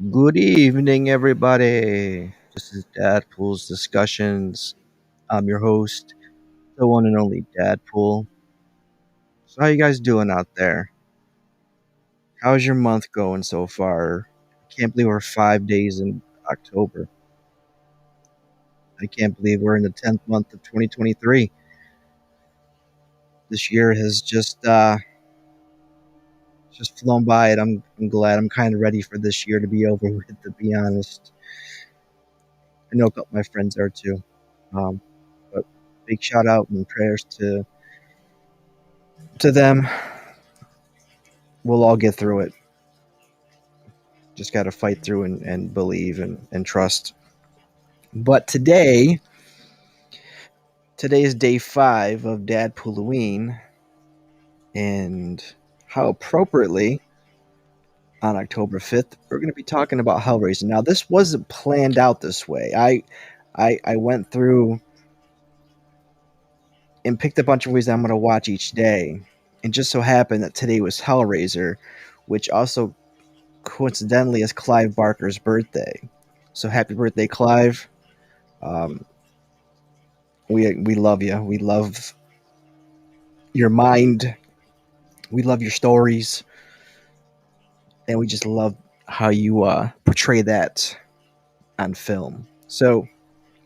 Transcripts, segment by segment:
Good evening, everybody. This is DadPooL's Discussions. I'm your host, the one and only DadPooL. So, how you guys doing out there? How's your month going so far? I can't believe we're 5 days in October. I can't believe we're in the 10th month of 2023. This year has just flown by, and I'm glad. I'm kind of ready for this year to be over with. To be honest, I know a couple of my friends are too. Um, but big shout out and prayers to them. We'll all get through it. Just got to fight through and believe and trust. But today is day 5 of DadPooLoWeen, and how appropriately on October 5th we're going to be talking about Hellraiser. Now, this wasn't planned out this way. I went through and picked a bunch of movies that I'm going to watch each day, and just so happened that today was Hellraiser, which also coincidentally is Clive Barker's birthday. So happy birthday, Clive! Um, we love you. We love your mind. We love your stories, and we just love how you portray that on film. So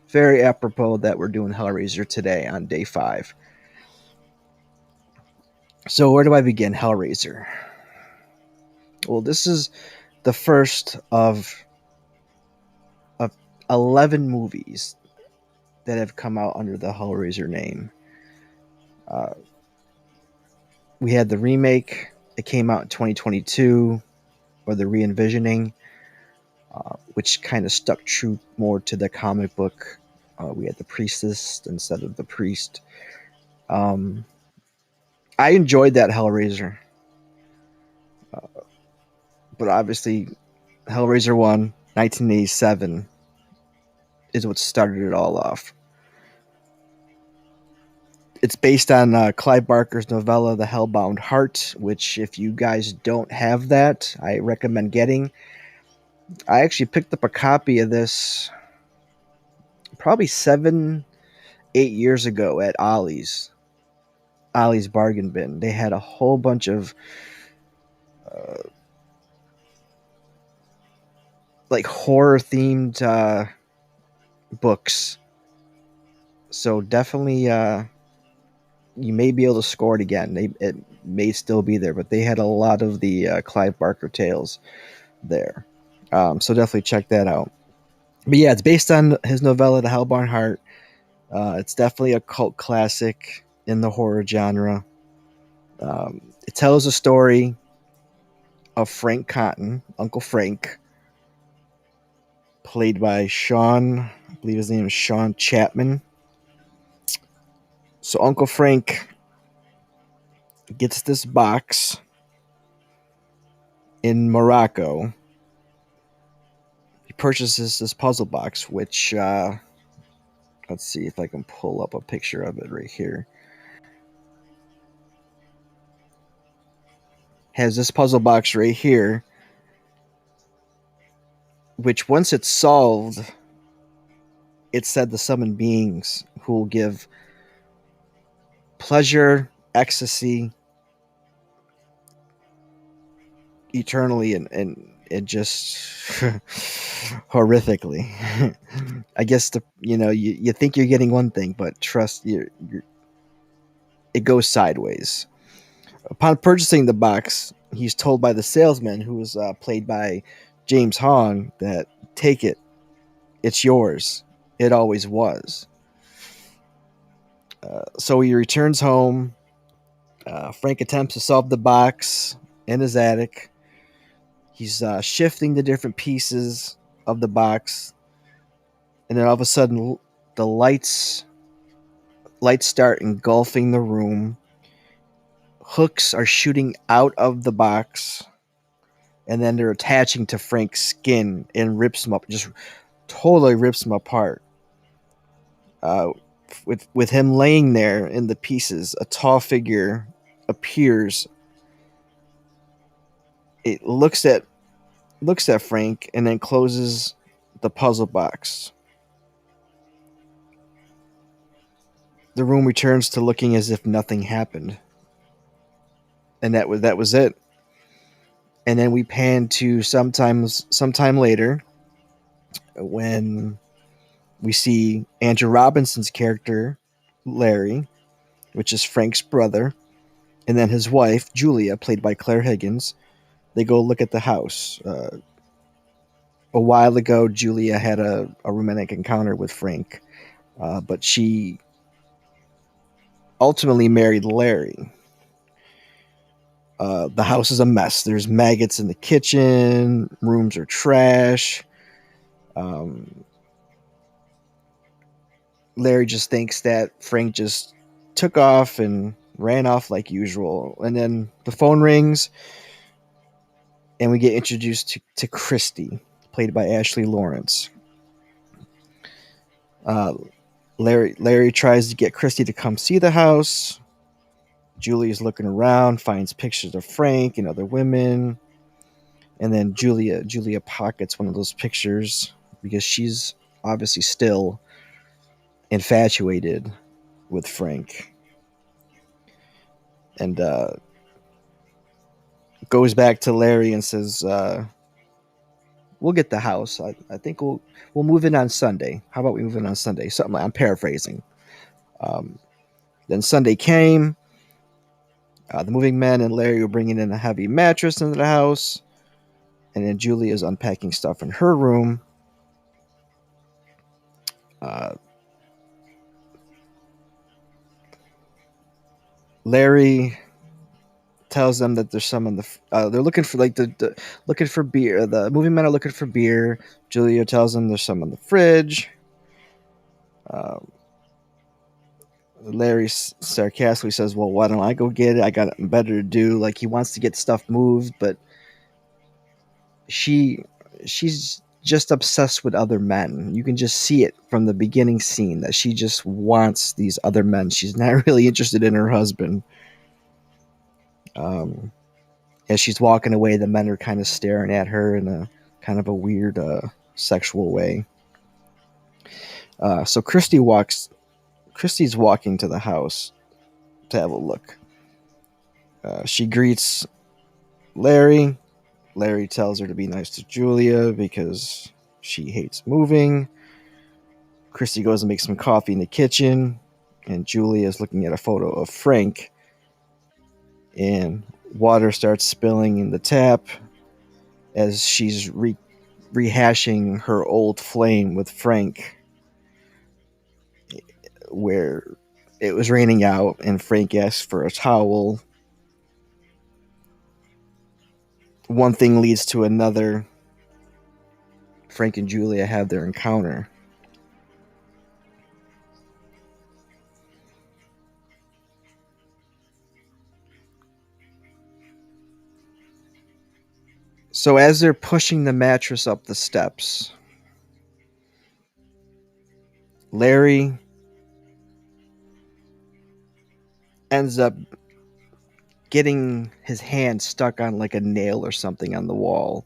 very apropos that we're doing Hellraiser today on day 5. So where do I begin? Hellraiser. Well, this is the first of 11 movies that have come out under the Hellraiser name. Uh, we had the remake. It came out in 2022, or the re-envisioning, which kind of stuck true more to the comic book. We had the priestess instead of the priest. Um, I enjoyed that Hellraiser, but obviously, Hellraiser 1, 1987, is what started it all off. It's based on Clive Barker's novella, The Hellbound Heart, which, if you guys don't have that, I recommend getting. I actually picked up a copy of this probably 7, 8 years ago at Ollie's Bargain Bin. They had a whole bunch of uh, like horror themed books. So definitely, you may be able to score it again. It may still be there, but they had a lot of the Clive Barker tales there. So definitely check that out. But yeah, it's based on his novella, The Hellbound Heart. It's definitely a cult classic in the horror genre. It tells a story of Frank Cotton, Uncle Frank, played by Sean, I believe his name is Sean Chapman. So Uncle Frank gets this box in Morocco. He purchases this puzzle box, which let's see if I can pull up a picture of it right here. Has this puzzle box right here, which once it's solved, it's said to summon beings who will give pleasure, ecstasy, eternally, and just horrifically. I guess you think you're getting one thing, but trust it goes sideways. Upon purchasing the box, he's told by the salesman, who was played by James Hong, that take it, it's yours. It always was. So he returns home. Frank attempts to solve the box in his attic. He's shifting the different pieces of the box, and then all of a sudden, the lights start engulfing the room. Hooks are shooting out of the box, and then they're attaching to Frank's skin and rips him up. Just totally rips him apart. Uh, with him laying there in the pieces, a tall figure appears. It looks at looks at Frank, and then closes the puzzle box. The room returns to looking as if nothing happened. And that was it. And then we pan to sometime later when we see Andrew Robinson's character, Larry, which is Frank's brother, and then his wife, Julia, played by Claire Higgins. They go look at the house. A while ago, Julia had a romantic encounter with Frank, but she ultimately married Larry. The house is a mess. There's maggots in the kitchen. Rooms are trash. Larry just thinks that Frank just took off and ran off like usual. And then the phone rings, and we get introduced to Christy, played by Ashley Lawrence. Larry tries to get Christy to come see the house. Julia's looking around, finds pictures of Frank and other women. And then Julia pockets one of those pictures because she's obviously still infatuated with Frank. And goes back to Larry and says, we'll get the house. I think we'll move in on Sunday. How about we move in on Sunday? Something like, I'm paraphrasing. Then Sunday came. The moving men and Larry were bringing in a heavy mattress into the house. And then Julie is unpacking stuff in her room. Larry tells them that there's some in the. They're looking for looking for beer. The moving men are looking for beer. Julia tells them there's some in the fridge. Larry sarcastically says, "Well, why don't I go get it? I got nothing better to do." Like, he wants to get stuff moved, but she's just obsessed with other men. You can just see it from the beginning scene that she just wants these other men. She's not really interested in her husband. As she's walking away, the men are kind of staring at her in a kind of a weird sexual way. So Christy's walking to the house to have a look. She greets Larry. Larry tells her to be nice to Julia because she hates moving. Christy goes and makes some coffee in the kitchen, and Julia is looking at a photo of Frank, and water starts spilling in the tap as she's rehashing her old flame with Frank, where it was raining out and Frank asked for a towel. One thing leads to another. Frank and Julia have their encounter. So as they're pushing the mattress up the steps, Larry ends up getting his hand stuck on like a nail or something on the wall.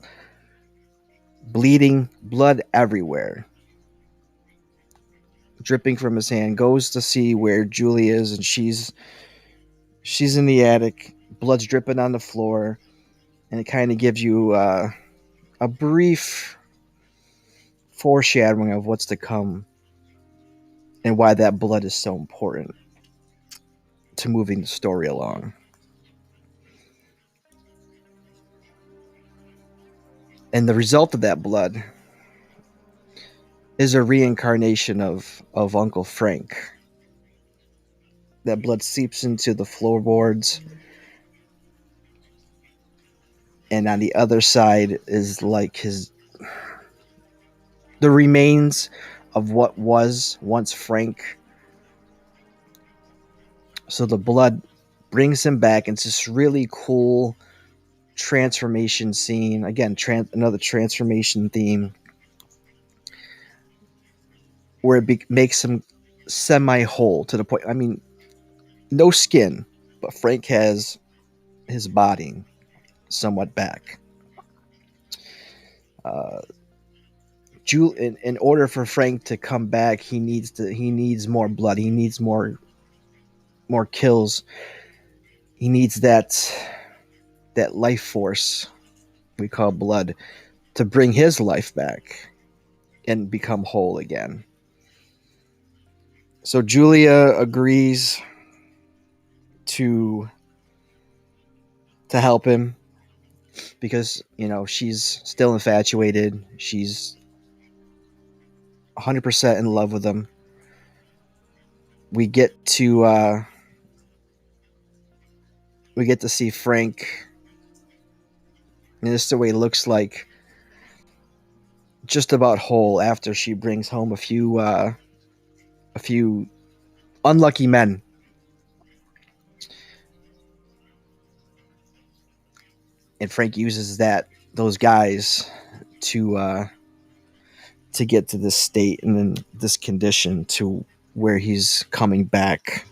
Bleeding, blood everywhere. Dripping from his hand, goes to see where Julie is, and she's in the attic. Blood's dripping on the floor, and it kind of gives you a brief foreshadowing of what's to come and why that blood is so important to moving the story along. And the result of that blood is a reincarnation of Uncle Frank. That blood seeps into the floorboards, and on the other side is like the remains of what was once Frank. So the blood brings him back. It's this really cool transformation scene. Again, another transformation theme where it makes him semi-whole to the point. I mean, no skin, but Frank has his body somewhat back. Uh, in order for Frank to come back, he needs more blood. He needs more kills. He needs that life force we call blood to bring his life back and become whole again. So Julia agrees to help him because, she's still infatuated. She's 100% in love with him. We get to see Frank, and this is the way it looks like, just about whole after she brings home a few unlucky men. And Frank uses those guys to get to this state and then this condition to where he's coming back.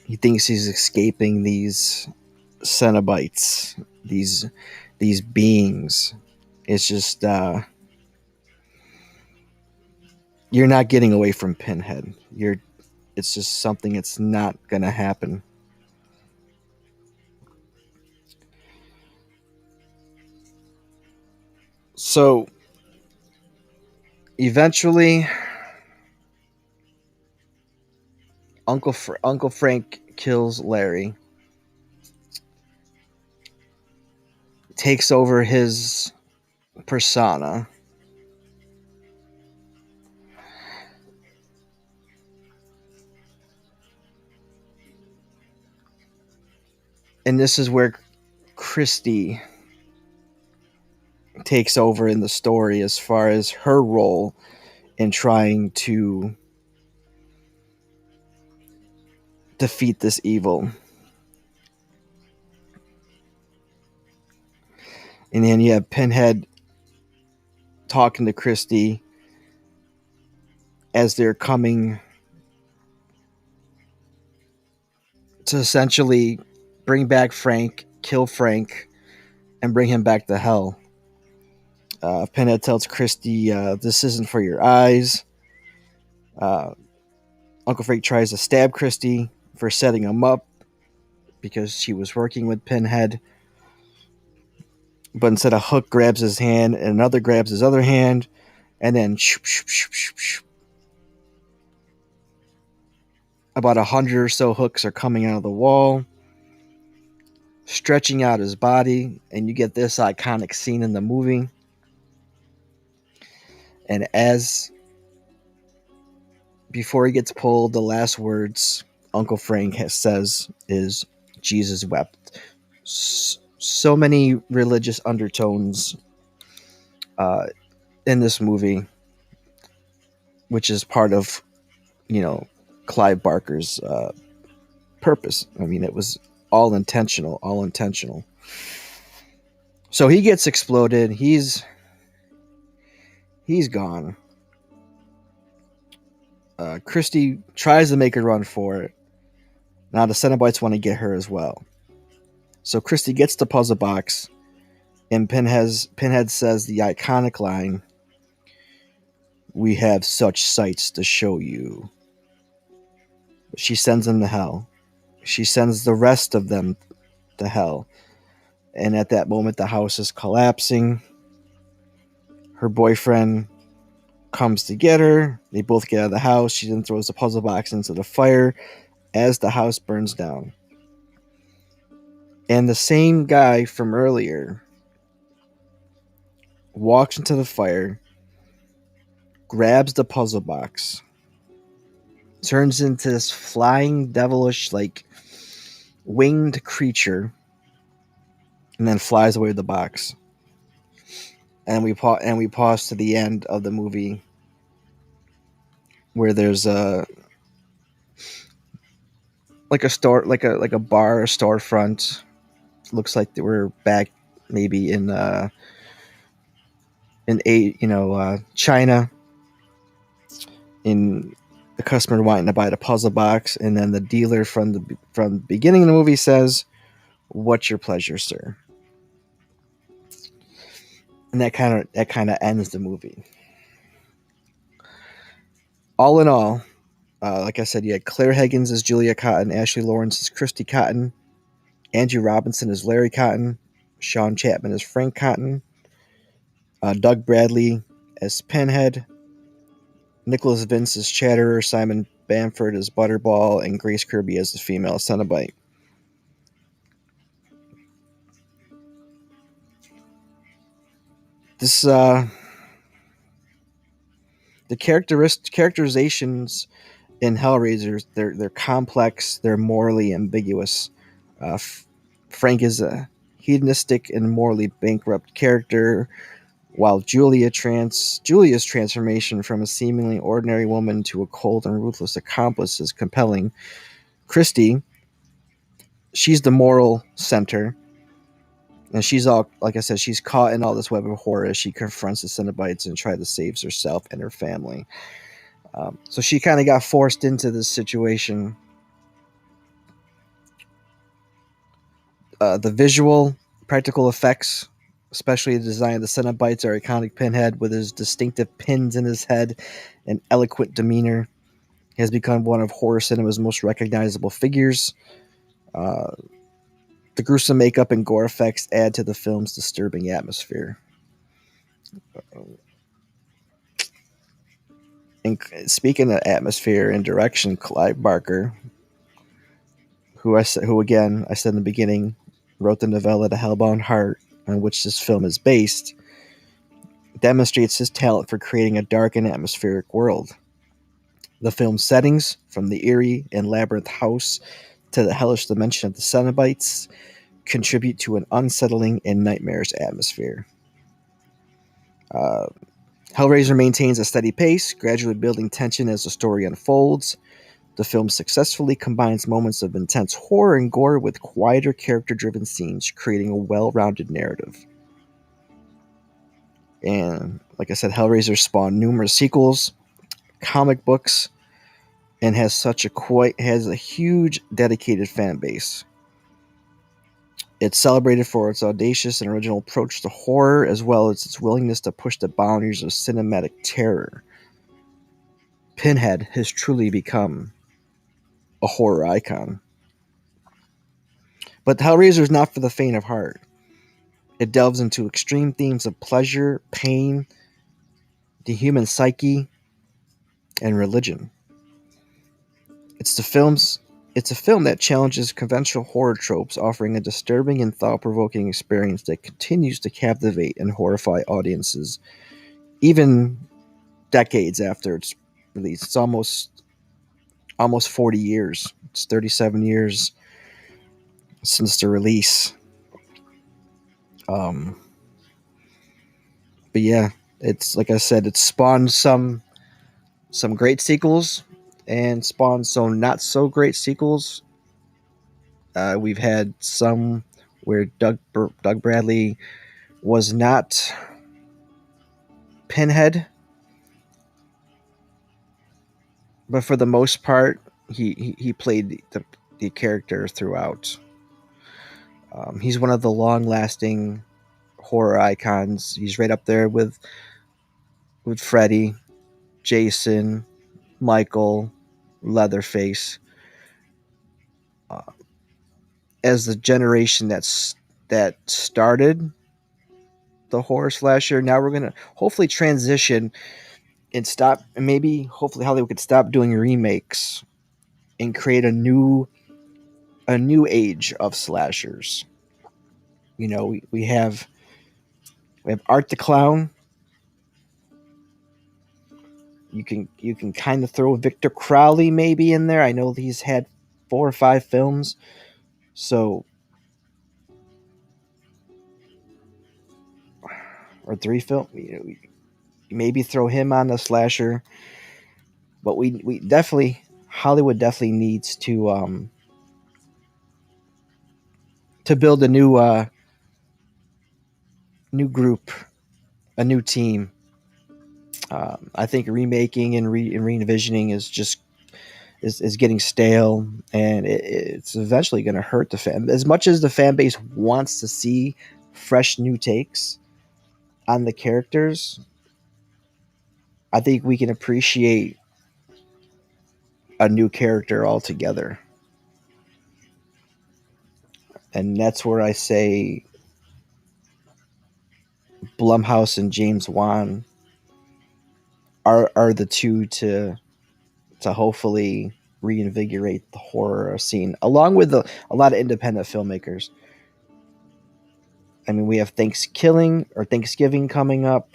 He thinks he's escaping these Cenobites, these beings. It's just you're not getting away from Pinhead. It's just something that's not gonna happen. So eventually, Uncle Frank kills Larry, takes over his persona, and this is where Christy takes over in the story as far as her role in trying to defeat this evil. And then you have Pinhead talking to Christy as they're coming to essentially bring back Frank, kill Frank, and bring him back to hell. Pinhead tells Christy, this isn't for your eyes. Uncle Frank tries to stab Christy for setting him up because she was working with Pinhead. But instead, a hook grabs his hand and another grabs his other hand, and then about 100 or so hooks are coming out of the wall, stretching out his body, and you get this iconic scene in the movie. And before he gets pulled, the last words Uncle Frank says is, "Jesus wept." So many religious undertones in this movie, which is part of, Clive Barker's purpose. I mean, it was all intentional. So he gets exploded. He's gone. Christy tries to make a run for it. Now the Cenobites want to get her as well. So Christy gets the puzzle box, and Pinhead says the iconic line, "We have such sights to show you." She sends them to hell. She sends the rest of them to hell. And at that moment, the house is collapsing. Her boyfriend comes to get her. They both get out of the house. She then throws the puzzle box into the fire as the house burns down. And the same guy from earlier walks into the fire, grabs the puzzle box, turns into this flying, devilish, winged creature, and then flies away with the box. And we pause to the end of the movie, where there's a store, like a bar, a storefront. Looks like we're back maybe in China. In the customer wanting to buy the puzzle box, and then the dealer from the beginning of the movie says, "What's your pleasure, sir?" and that kind of ends the movie. All in all, like I said, you had Claire Higgins as Julia Cotton, Ashley Lawrence as Christy Cotton, Andrew Robinson as Larry Cotton, Sean Chapman as Frank Cotton, Doug Bradley as Pinhead, Nicholas Vince as Chatterer, Simon Bamford as Butterball, and Grace Kirby as the female Cenobite. This the characterizations in Hellraisers, they're complex, they're morally ambiguous. Frank is a hedonistic and morally bankrupt character, while Julia's transformation from a seemingly ordinary woman to a cold and ruthless accomplice is compelling. Christy, she's the moral center, and she's all, like I said, she's caught in all this web of horror as she confronts the Cenobites and tries to save herself and her family. So she kind of got forced into this situation. The visual, practical effects, especially the design of the Cenobites, are iconic. Pinhead, with his distinctive pins in his head and eloquent demeanor, has become one of horror cinema's most recognizable figures. Uh, the gruesome makeup and gore effects add to the film's disturbing atmosphere. And speaking of atmosphere and direction, Clive Barker, who again I said in the beginning, wrote the novella *The Hellbound Heart*, on which this film is based, demonstrates his talent for creating a dark and atmospheric world. The film's settings, from the eerie and labyrinth house to the hellish dimension of the Cenobites, contribute to an unsettling and nightmarish atmosphere. Uh, Hellraiser maintains a steady pace, gradually building tension as the story unfolds. The film successfully combines moments of intense horror and gore with quieter, character-driven scenes, creating a well-rounded narrative. And like I said, Hellraiser spawned numerous sequels, comic books, and has a huge dedicated fan base. It's celebrated for its audacious and original approach to horror, as well as its willingness to push the boundaries of cinematic terror. Pinhead has truly become a horror icon. But Hellraiser is not for the faint of heart. It delves into extreme themes of pleasure, pain, the human psyche, and religion. It's a film that challenges conventional horror tropes, offering a disturbing and thought-provoking experience that continues to captivate and horrify audiences, even decades after its release. It's almost 40 years. It's 37 years since the release. But yeah, it's like I said, it spawned some great sequels and spawned some not so great sequels. We've had some where Doug Bradley was not Pinhead, but for the most part, he played the character throughout. He's one of the long-lasting horror icons. He's right up there with Freddy, Jason, Michael, Leatherface, uh, as the generation that started the horror slasher. Now we're gonna hopefully transition and stop, and maybe hopefully Hollywood could stop doing remakes and create a new age of slashers. You know, we have Art the Clown. You can kind of throw Victor Crowley maybe in there. I know he's had 4 or 5 films, so, or 3 films. Maybe throw him on the slasher, but we definitely, Hollywood definitely needs to build a new group, a new team. I think remaking and re-envisioning is getting stale, and it's eventually going to hurt the fan. As much as the fan base wants to see fresh new takes, on the characters, I think we can appreciate a new character altogether. And that's where I say Blumhouse and James Wan are the two to hopefully reinvigorate the horror scene, along with a lot of independent filmmakers. I mean, we have Thanksgiving coming up,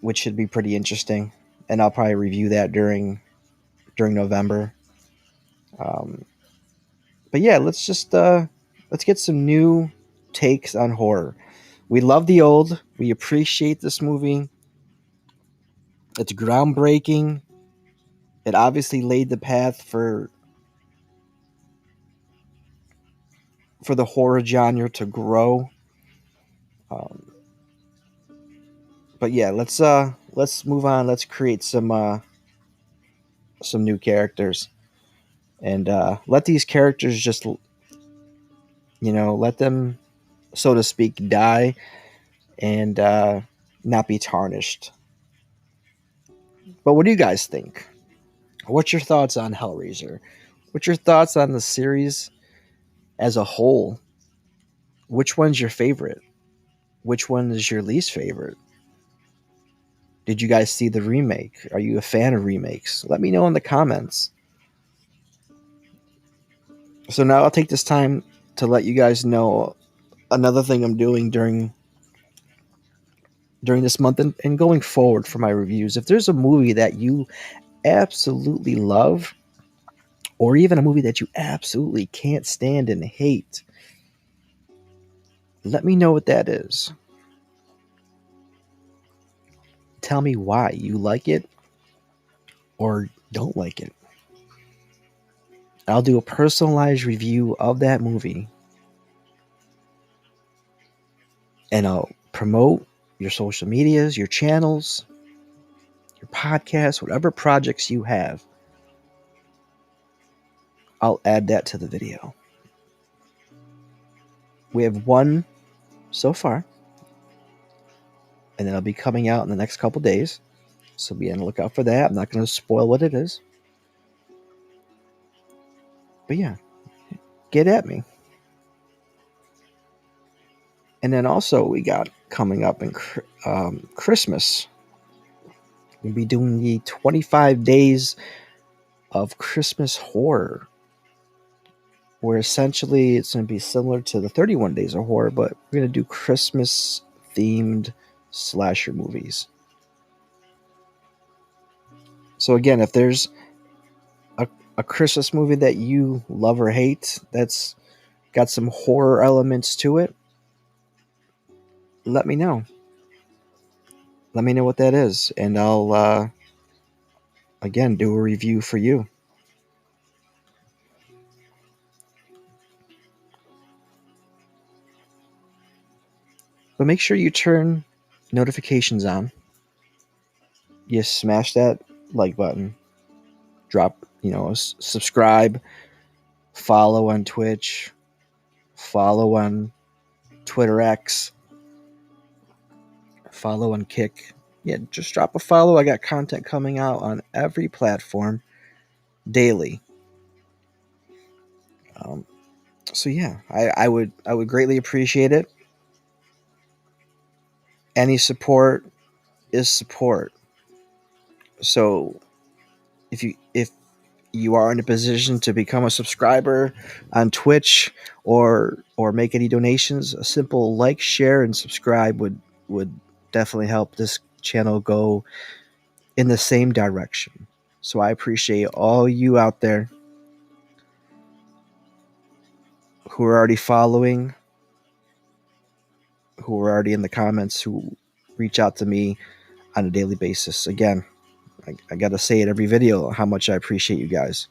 which should be pretty interesting, and I'll probably review that during November. Um, but yeah, let's get some new takes on horror. We love the old. We appreciate this movie. It's groundbreaking. It obviously laid the path for the horror genre to grow. Um, but yeah, let's move on. Let's create some new characters, and let these characters just let them, so to speak, die and not be tarnished. But what do you guys think? What's your thoughts on Hellraiser? What's your thoughts on the series as a whole? Which one's your favorite? Which one is your least favorite? Did you guys see the remake? Are you a fan of remakes? Let me know in the comments. So now I'll take this time to let you guys know another thing I'm doing during this month and going forward for my reviews. If there's a movie that you absolutely love, or even a movie that you absolutely can't stand and hate, let me know what that is. Tell me why you like it or don't like it. I'll do a personalized review of that movie, and I'll promote your social medias, your channels, your podcasts, whatever projects you have. I'll add that to the video. We have one so far, and it'll be coming out in the next couple days. So be on the lookout for that. I'm not going to spoil what it is. But yeah, get at me. And then also we got coming up in Christmas. We'll be doing the 25 days of Christmas horror, where essentially it's going to be similar to the 31 days of horror, but we're going to do Christmas themed slasher movies. So again, if there's a Christmas movie that you love or hate that's got some horror elements to it, let me know. Let me know what that is, and I'll again do a review for you. But make sure you turn notifications on. You smash that like button. Drop, subscribe, follow on Twitch, follow on Twitter X, follow on Kick. Yeah, just drop a follow. I got content coming out on every platform daily. So yeah, I would greatly appreciate it. Any support is support. So if you are in a position to become a subscriber on Twitch or make any donations, a simple like, share, and subscribe would definitely help this channel go in the same direction. So I appreciate all you out there who are already following, who are already in the comments, who reach out to me on a daily basis. Again, I got to say it every video how much I appreciate you guys.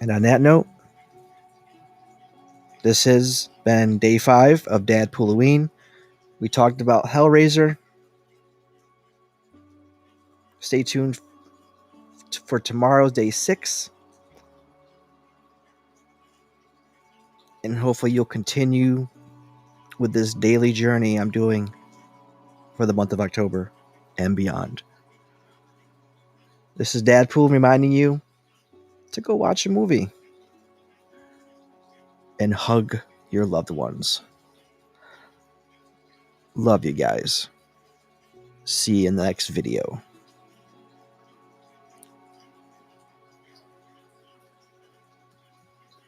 And on that note, this has been day 5 of DadPooLoWeen. We talked about Hellraiser. Stay tuned for tomorrow's day 6. And hopefully you'll continue with this daily journey I'm doing for the month of October and beyond. This is DadPooL reminding you to go watch a movie and hug your loved ones. Love you guys. See you in the next video.